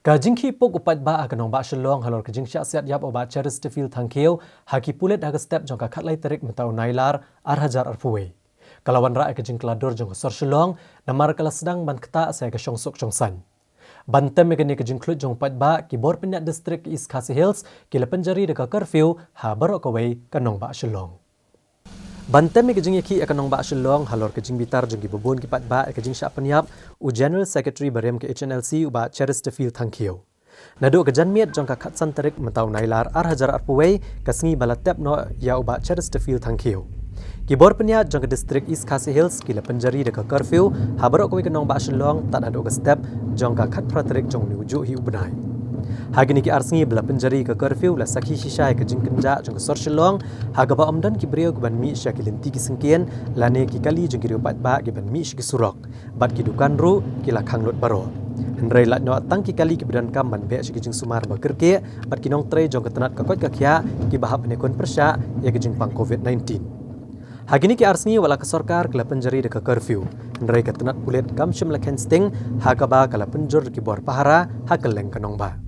Kajing ki pok upat ba akanong ba shalong halor kajing sya siat yap oba Chesterfield thangkeu haki pulet haga step jong ka khatlai tarik metau nailar arhajar arpuwe. Kalawan ra kajing kelador jong sor shalong namar kala sedang ban keta saya ka syongsok syongsan. Bantem megani kajing klut jong upat ba ki bor penyak distrik East Khasi Hills ki lepenjari deka curfew ha barok kawai kanong ba shalong. Bantem kajing yaki akanong ba shalong halor kajing bitar jong gibubun ki pat ba kajing sya penyap u General Secretary barem ke HNLC uba Chesterfield thangkeu. Nadu kajan miet jong ka khatsan tarik metau nailar arhajar arpuwei kasngi balatep no ya uba Chesterfield thangkeu. Kibor penyat jong ke distrik East Khasi Hills kila penjari deka curfew ha barok kawai kanong ba shalong tak nadu ke step jong ka khat pratarik jong ni ujuk hi ubnai. Hagini ki arsngi bela penjari ke curfew la sakhi shisha ke jing kenja jong sor shalong haga ba omdan ki brio ban mi sya ki lenti ki sengkien lane ki kali jong ki pat ba ki ban mi ki surok bat ki dukan ru ki la khanglot baro henrei la no tang ki kali ki bedan kam ban be ki jing sumar ba kerke bat ki nong tre jong ketenat ka kot ka khya ki bahap ne kon persya ya ki jing pang covid-19 hagini ki arsngi wala ke sarkar kala penjari de ka curfew henrei ketenat kulit kam shim la kensting haga ba kala penjur ki bor pahara hakel leng kanong ba